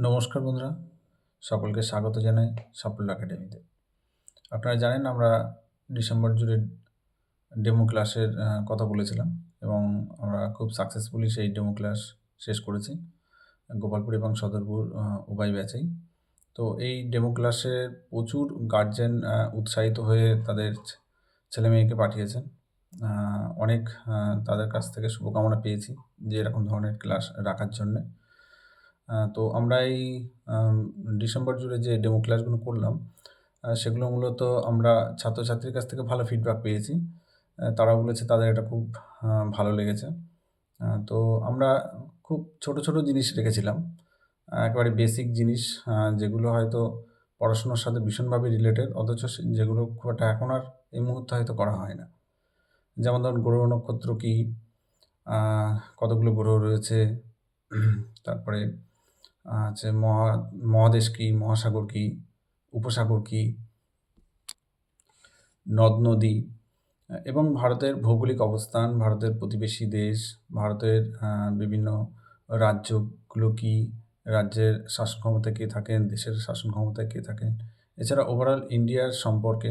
নমস্কার বন্ধুরা, সকলকে স্বাগত জানাই সাফল্য একাডেমিতে। আপনারা জানেন আমরা ডিসেম্বর জুড়ে ডেমো ক্লাসের কথা বলেছিলাম এবং আমরা খুব সাকসেসফুলি সেই ডেমো ক্লাস শেষ করেছি গোপালপুর এবং সদরপুর উভয় ব্যাচেই। তো এই ডেমো ক্লাসে প্রচুর গার্জেন উৎসাহিত হয়ে তাদের ছেলেমেয়েকে পাঠিয়েছেন। অনেক তাদের কাছ থেকে শুভকামনা পেয়েছি যে এরকম ধরনের ক্লাস রাখার জন্যে। তো আমরা এই ডিসেম্বর জুড়ে যে ডেমো ক্লাসগুলো করলাম, সেগুলো মূলত আমরা ছাত্রছাত্রীর কাছ থেকে ভালো ফিডব্যাক পেয়েছি। তারা বলেছে তাদের এটা খুব ভালো লেগেছে। তো আমরা খুব ছোট, ছোট জিনিস রেখেছিলাম। একেবারে বেসিক জিনিস, যেগুলো হয়তো পড়াশোনার সাথে ভীষণভাবে রিলেটেড, অথচ যেগুলো খুব একটা এখন আর এই মুহূর্তে হয়তো করা হয় না। যেমন ধরুন গ্রহ নক্ষত্র কী, কতগুলো গ্রহ রয়েছে, তারপরে হচ্ছে মহাদেশ কী, মহাসাগর কী, উপসাগর কী, নদ-নদী এবং ভারতের ভৌগোলিক অবস্থান, ভারতের প্রতিবেশী দেশ, ভারতের বিভিন্ন রাজ্যগুলো কী, রাজ্যের শাসন ক্ষমতায় কে থাকেন, দেশের শাসন ক্ষমতায় কে থাকেন। এছাড়া ওভারঅল ইন্ডিয়ার সম্পর্কে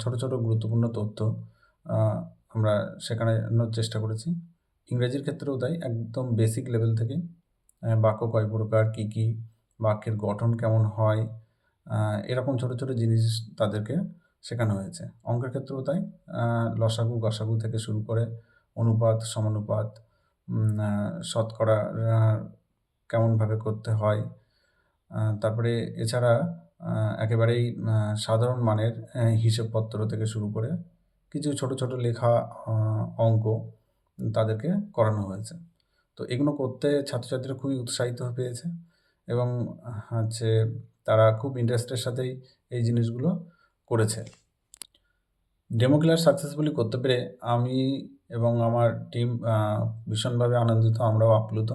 ছোট, ছোট গুরুত্বপূর্ণ তথ্য আমরা শেখানোর চেষ্টা করেছি। ইংরেজির ক্ষেত্রেও তাই, একদম বেসিক লেভেল থেকে বাক্য কয় প্রকার, কী, কী, বাক্যের গঠন কেমন হয়, এরকম ছোট, ছোট জিনিস তাদেরকে শেখানো হয়েছে। অঙ্কের ক্ষেত্রেও তাই, লসাগু, গসাগু থেকে শুরু করে অনুপাত, সমানুপাত, শতকরা কেমনভাবে করতে হয়। তারপরে এছাড়া একেবারেই সাধারণ মানের হিসেবপত্র থেকে শুরু করে কিছু ছোট, ছোট লেখা অঙ্ক তাদেরকে করানো হয়েছে। তো এগুলো করতে ছাত্রছাত্রীরা খুবই উৎসাহিত পেয়েছে এবং হচ্ছে তারা খুব ইন্টারেস্টের সাথেই এই জিনিসগুলো করেছে। ডেমো ক্লাস সাকসেসফুলি করতে পেরে আমি এবং আমার টিম ভীষণভাবে আনন্দিত, আমরাও আপ্লুত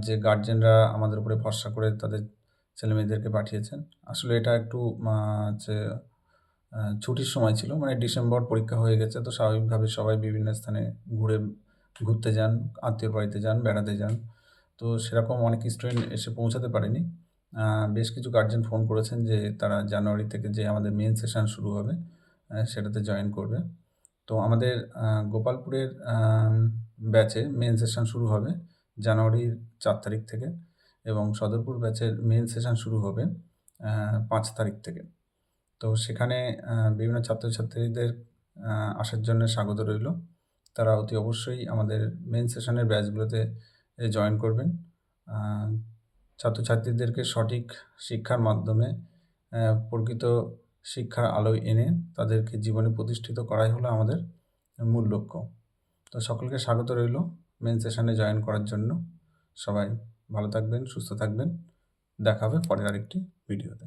যে গার্জেনরা আমাদের উপরে ভরসা করে তাদের ছেলেমেয়েদেরকে পাঠিয়েছেন। আসলে এটা একটু হচ্ছে ছুটির সময় ছিল, মানে ডিসেম্বর, পরীক্ষা হয়ে গেছে, তো স্বাভাবিকভাবে সবাই বিভিন্ন স্থানে ঘুরতে যান, আত্মীয়র বাড়িতে যান, বেড়াতে যান। তো সেরকম অনেক স্টুডেন্ট এসে পৌঁছাতে পারেনি। বেশ কিছু গার্জেন ফোন করেছেন যে তারা জানুয়ারি থেকে যে আমাদের মেইন সেশন শুরু হবে সেটাতে জয়েন করবে। তো আমাদের গোপালপুরের ব্যাচে মেইন সেশন শুরু হবে জানুয়ারির ৪ তারিখ থেকে এবং সদরপুর ব্যাচের মেইন সেশন শুরু হবে ৫ তারিখ থেকে। তো সেখানে বিভিন্ন ছাত্রছাত্রীদের আসার জন্য স্বাগত রইল। তারা অতি অবশ্যই আমাদের মেইন সেশনের ব্যাচগুলোতে জয়েন করবেন। ছাত্রছাত্রীদেরকে সঠিক শিক্ষার মাধ্যমে প্রকৃত শিক্ষার আলোয় এনে তাদেরকে জীবনে প্রতিষ্ঠিত করাই হলো আমাদের মূল লক্ষ্য। তো সকলকে স্বাগত রইল মেইন সেশনে জয়েন করার জন্য। সবাই ভালো থাকবেন, সুস্থ থাকবেন। দেখা হবে পরের আরেকটি ভিডিওতে।